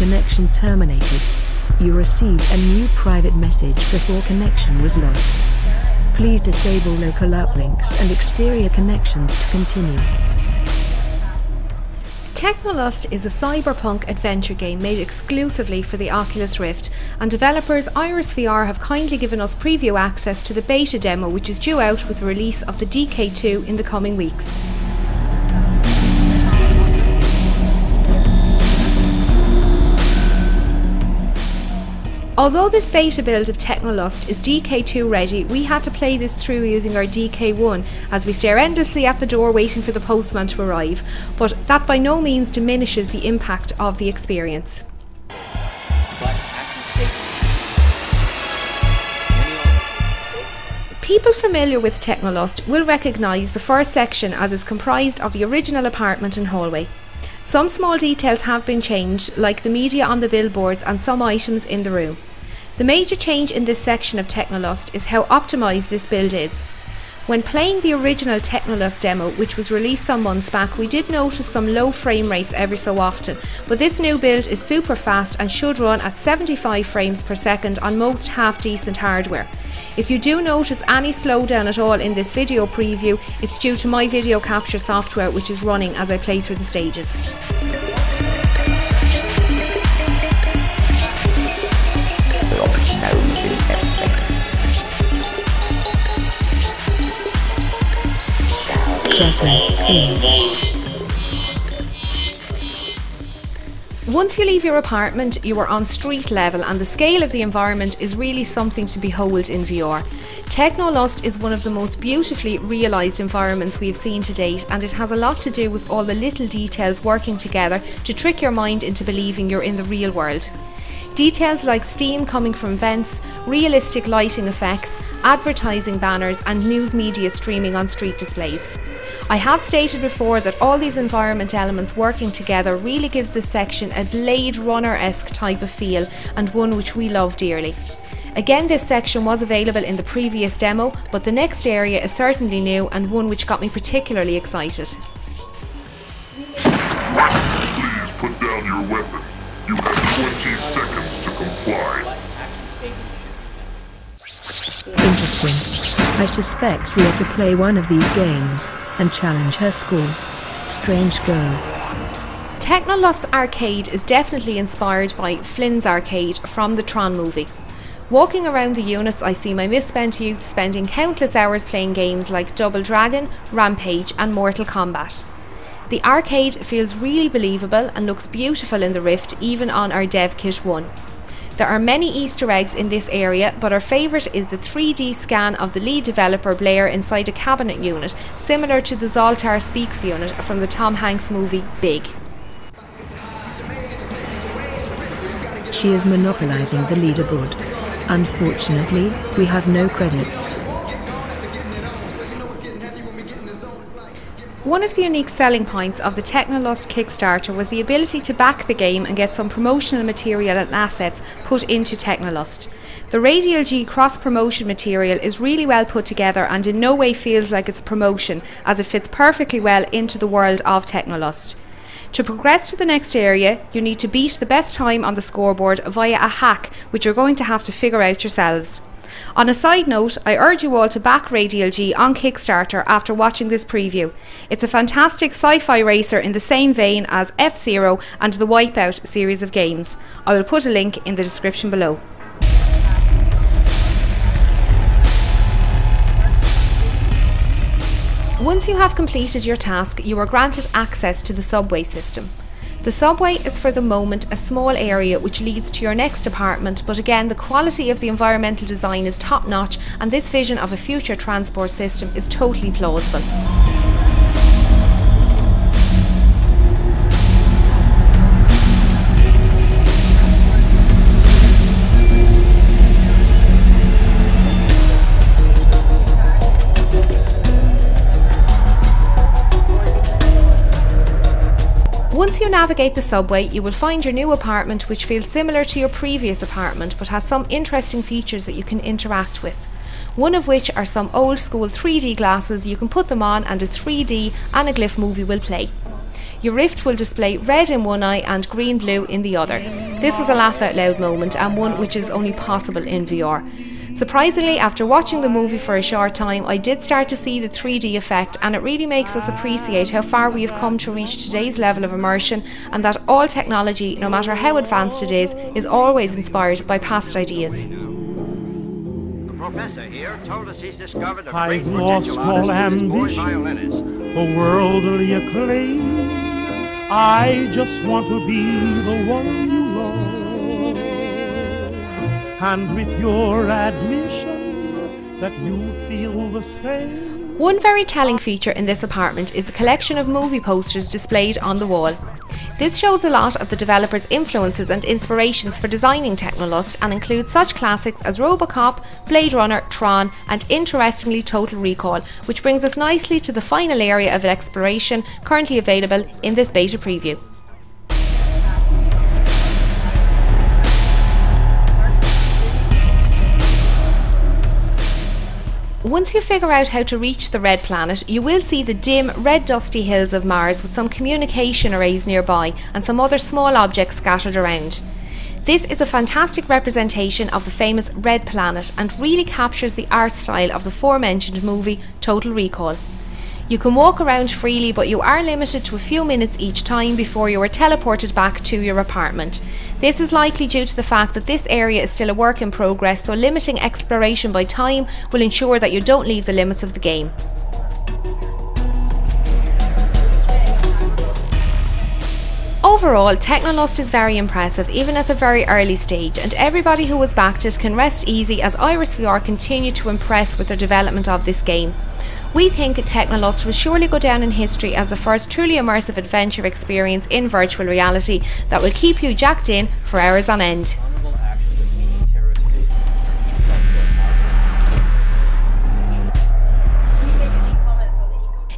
connection terminated. You received a new private message before connection was lost. Please disable local uplinks and exterior connections to continue. Technolust is a cyberpunk adventure game made exclusively for the Oculus Rift, and developers IRIS V.R have kindly given us preview access to the beta demo, which is due out with the release of the DK2 in the coming weeks. Although this beta build of Technolust is DK2 ready, we had to play this through using our DK1 as we stare endlessly at the door waiting for the postman to arrive, but that by no means diminishes the impact of the experience. People familiar with Technolust will recognise the first section as is comprised of the original apartment and hallway. Some small details have been changed, like the media on the billboards and some items in the room. The major change in this section of Technolust is how optimised this build is. When playing the original Technolust demo, which was released some months back, we did notice some low frame rates every so often, but this new build is super fast and should run at 75 frames per second on most half-decent hardware. If you do notice any slowdown at all in this video preview, it's due to my video capture software, which is running as I play through the stages. Once you leave your apartment, you are on street level, and the scale of the environment is really something to behold in VR. Technolust is one of the most beautifully realised environments we have seen to date, and it has a lot to do with all the little details working together to trick your mind into believing you're in the real world. Details like steam coming from vents, realistic lighting effects, advertising banners and news media streaming on street displays. I have stated before that all these environment elements working together really gives this section a Blade Runner-esque type of feel, and one which we love dearly. Again, this section was available in the previous demo, but the next area is certainly new and one which got me particularly excited. Please put down your weapon. You have 20 seconds to comply. Interesting. I suspect we are to play one of these games and challenge her score. Strange girl. Technolust Arcade is definitely inspired by Flynn's Arcade from the Tron movie. Walking around the units, I see my misspent youth spending countless hours playing games like Double Dragon, Rampage and Mortal Kombat. The arcade feels really believable and looks beautiful in the Rift, even on our Dev Kit 1. There are many Easter eggs in this area, but our favourite is the 3D scan of the lead developer Blair inside a cabinet unit, similar to the Zoltar Speaks unit from the Tom Hanks movie Big. She is monopolising the leaderboard. Unfortunately, we have no credits. One of the unique selling points of the Technolust Kickstarter was the ability to back the game and get some promotional material and assets put into Technolust. The Radial-G cross-promotion material is really well put together and in no way feels like it's a promotion, as it fits perfectly well into the world of Technolust. To progress to the next area, you need to beat the best time on the scoreboard via a hack, which you're going to have to figure out yourselves. On a side note, I urge you all to back Radial-G on Kickstarter after watching this preview. It's a fantastic sci-fi racer in the same vein as F-Zero and the Wipeout series of games. I will put a link in the description below. Once you have completed your task, you are granted access to the subway system. The subway is for the moment a small area which leads to your next apartment, but again the quality of the environmental design is top notch and this vision of a future transport system is totally plausible. Once you navigate the subway, you will find your new apartment, which feels similar to your previous apartment but has some interesting features that you can interact with. One of which are some old school 3D glasses. You can put them on and a 3D Anaglyph movie will play. Your Rift will display red in one eye and green-blue in the other. This was a laugh-out-loud moment, and one which is only possible in VR. Surprisingly, after watching the movie for a short time, I did start to see the 3D effect, and it really makes us appreciate how far we have come to reach today's level of immersion, and that all technology, no matter how advanced it is always inspired by past ideas. The professor here told us he's discovered a I've great lost potential all artist in this boy ambition violinist. for worldly acclaim. I just want to be the one you love. And with your admission that you feel the same. One very telling feature in this apartment is the collection of movie posters displayed on the wall. This shows a lot of the developers' influences and inspirations for designing Technolust, and includes such classics as Robocop, Blade Runner, Tron, and interestingly Total Recall, which brings us nicely to the final area of exploration currently available in this beta preview. Once you figure out how to reach the red planet, you will see the dim, red dusty hills of Mars with some communication arrays nearby and some other small objects scattered around. This is a fantastic representation of the famous red planet and really captures the art style of the aforementioned movie Total Recall. You can walk around freely, but you are limited to a few minutes each time before you are teleported back to your apartment. This is likely due to the fact that this area is still a work in progress, so limiting exploration by time will ensure that you don't leave the limits of the game. Overall, Technolust is very impressive even at the very early stage, and everybody who has backed it can rest easy as IRIS VR continue to impress with their development of this game. We think Technolust will surely go down in history as the first truly immersive adventure experience in virtual reality that will keep you jacked in for hours on end.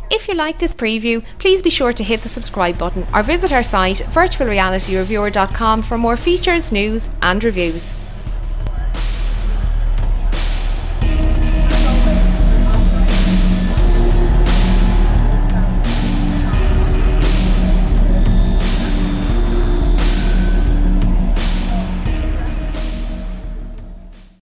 If you like this preview, please be sure to hit the subscribe button or visit our site virtualrealityreviewer.com for more features, news and reviews.